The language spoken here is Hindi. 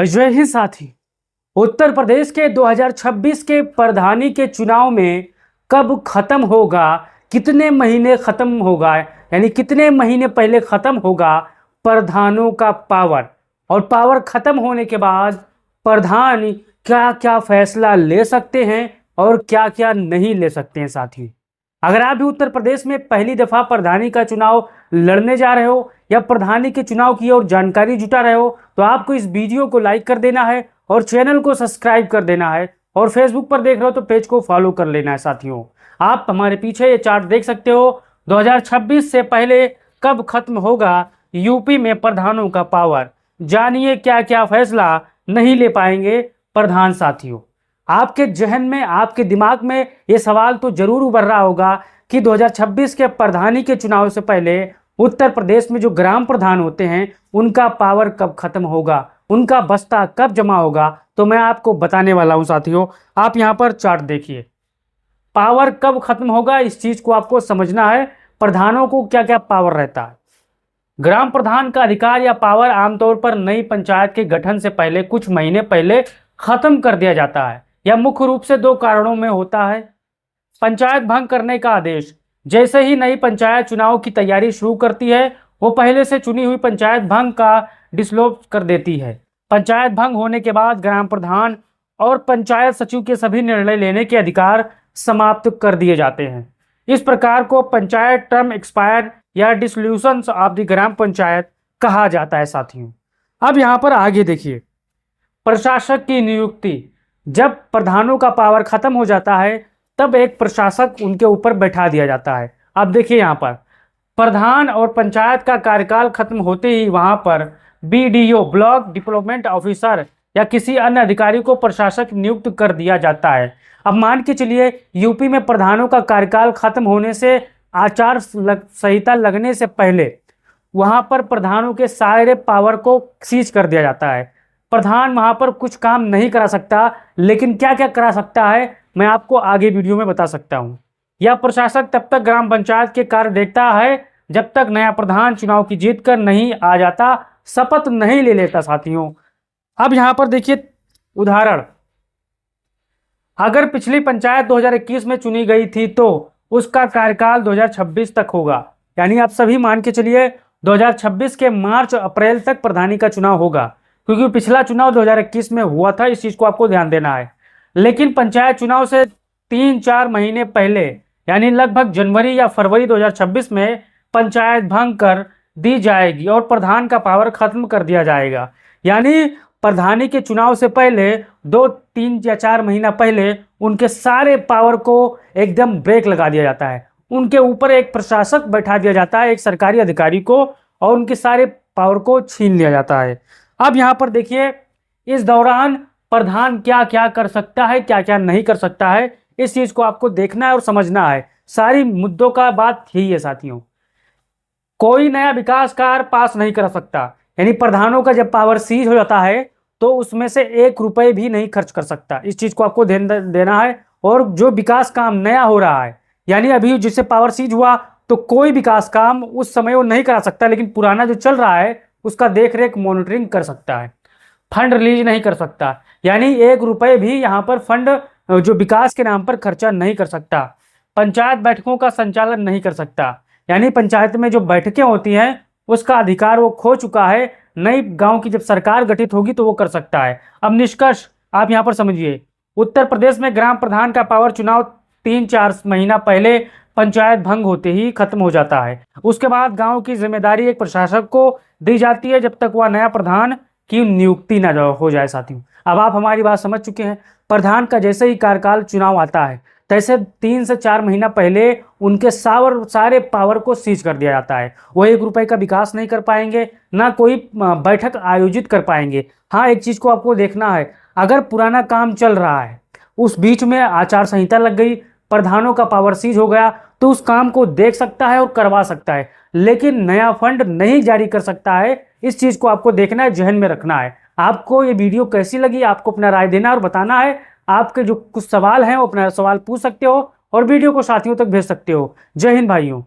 जय हिंद साथी। उत्तर प्रदेश के 2026 के प्रधानी के चुनाव में कब खत्म होगा, कितने महीने खत्म होगा, यानी कितने महीने पहले खत्म होगा प्रधानों का पावर, और पावर खत्म होने के बाद प्रधान क्या क्या फैसला ले सकते हैं और क्या क्या नहीं ले सकते हैं। साथी, अगर आप भी उत्तर प्रदेश में पहली दफा प्रधानी का चुनाव लड़ने जा रहे हो या प्रधानी के चुनाव की और जानकारी जुटा रहे हो तो आपको इस वीडियो को लाइक कर देना है और चैनल को सब्सक्राइब कर देना है, और फेसबुक पर देख रहे हो तो पेज को फॉलो कर लेना है। साथियों, आप हमारे पीछे ये चार्ट देख सकते हो। 2026 से पहले कब खत्म होगा यूपी में प्रधानों का पावर, जानिए क्या क्या फैसला नहीं ले पाएंगे प्रधान। साथियों, आपके जहन में, आपके दिमाग में ये सवाल तो जरूर उभर रहा होगा कि 2026 के प्रधानी के चुनाव से पहले उत्तर प्रदेश में जो ग्राम प्रधान होते हैं उनका पावर कब खत्म होगा, उनका बस्ता कब जमा होगा। तो मैं आपको बताने वाला हूं। साथियों, आप यहां पर चार्ट देखिए, पावर कब खत्म होगा इस चीज को आपको समझना है। प्रधानों को क्या क्या पावर रहता है। ग्राम प्रधान का अधिकार या पावर आमतौर पर नई पंचायत के गठन से पहले कुछ महीने पहले खत्म कर दिया जाता है। यह मुख्य रूप से दो कारणों में होता है। पंचायत भंग करने का आदेश, जैसे ही नई पंचायत चुनाव की तैयारी शुरू करती है वो पहले से चुनी हुई पंचायत भंग का डिसॉल्व कर देती है। पंचायत भंग होने के बाद ग्राम प्रधान और पंचायत सचिव के सभी निर्णय लेने के अधिकार समाप्त कर दिए जाते हैं। इस प्रकार को पंचायत टर्म एक्सपायर या dissolution of the gram panchayat कहा जाता है। साथियों, अब यहाँ पर आगे देखिए, प्रशासक की नियुक्ति। जब प्रधानों का पावर खत्म हो जाता है तब एक प्रशासक उनके ऊपर बैठा दिया जाता है। अब देखिए, यहाँ पर प्रधान और पंचायत का कार्यकाल खत्म होते ही वहां पर बीडीओ, ब्लॉक डेवलपमेंट ऑफिसर या किसी अन्य अधिकारी को प्रशासक नियुक्त कर दिया जाता है। अब मान के चलिए यूपी में प्रधानों का कार्यकाल खत्म होने से, आचार संहिता लगने से पहले वहां पर प्रधानों के सारे पावर को सीज कर दिया जाता है। प्रधान वहां पर कुछ काम नहीं करा सकता, लेकिन क्या क्या करा सकता है मैं आपको आगे वीडियो में बता सकता हूं। यह प्रशासक तब तक ग्राम पंचायत के कार्य देखता है जब तक नया प्रधान चुनाव की जीत कर नहीं आ जाता, शपथ नहीं ले लेता। साथियों, अब यहां पर देखिए उदाहरण, अगर पिछली पंचायत 2021 में चुनी गई थी तो उसका कार्यकाल 2026 तक होगा। यानी आप सभी मान के चलिए 2026 के मार्च अप्रैल तक प्रधानी का चुनाव होगा, क्योंकि पिछला चुनाव 2021 में हुआ था। इस चीज को आपको ध्यान देना है। लेकिन पंचायत चुनाव से 3-4 महीने पहले, यानी लगभग जनवरी या फरवरी 2026 में पंचायत भंग कर दी जाएगी और प्रधान का पावर खत्म कर दिया जाएगा। यानी प्रधानी के चुनाव से पहले 2-3 या 4 महीना पहले उनके सारे पावर को एकदम ब्रेक लगा दिया जाता है। उनके ऊपर एक प्रशासक बैठा दिया जाता है, एक सरकारी अधिकारी को, और उनके सारे पावर को छीन लिया जाता है। अब यहाँ पर देखिए, इस दौरान प्रधान क्या क्या कर सकता है, क्या क्या नहीं कर सकता है, इस चीज को आपको देखना है और समझना है। सारी मुद्दों का बात यही है। साथियों, कोई नया विकास कार्य पास नहीं कर सकता। यानी प्रधानों का जब पावर सीज हो जाता है तो उसमें से 1 रुपए भी नहीं खर्च कर सकता। इस चीज को आपको ध्यान देना है। और जो विकास काम नया हो रहा है, यानी अभी जिससे पावर सीज हुआ तो कोई विकास काम उस समय वो नहीं करा सकता, लेकिन पुराना जो चल रहा है उसका देख रेख मॉनिटरिंग कर सकता है। फंड रिलीज नहीं कर सकता, यानी 1 रुपए भी यहाँ पर फंड जो विकास के नाम पर खर्चा नहीं कर सकता। पंचायत बैठकों का संचालन नहीं कर सकता, यानी पंचायत में जो बैठकें होती हैं उसका अधिकार वो खो चुका है। नई गांव की जब सरकार गठित होगी तो वो कर सकता है। अब निष्कर्ष आप यहाँ पर समझिए, उत्तर प्रदेश में ग्राम प्रधान का पावर चुनाव 3-4 महीना पहले पंचायत भंग होते ही खत्म हो जाता है। उसके बाद गांव की जिम्मेदारी एक प्रशासक को दी जाती है जब तक वह नया प्रधान की नियुक्ति न हो जाए। साथियों, अब आप हमारी बात समझ चुके हैं। प्रधान का जैसे ही कार्यकाल चुनाव आता है तैसे 3 से 4 महीना पहले उनके सारे पावर को सीज कर दिया जाता है। वो 1 रुपए का विकास नहीं कर पाएंगे, ना कोई बैठक आयोजित कर पाएंगे। हाँ, एक चीज को आपको देखना है, अगर पुराना काम चल रहा है उस बीच में आचार संहिता लग गई, प्रधानों का पावर सीज हो गया, तो उस काम को देख सकता है और करवा सकता है, लेकिन नया फंड नहीं जारी कर सकता है। इस चीज को आपको देखना है, जहन में रखना है। आपको ये वीडियो कैसी लगी आपको अपना राय देना और बताना है। आपके जो कुछ सवाल हैं वो अपना सवाल पूछ सकते हो और वीडियो को साथियों तक भेज सकते हो। जय हिंद भाइयों।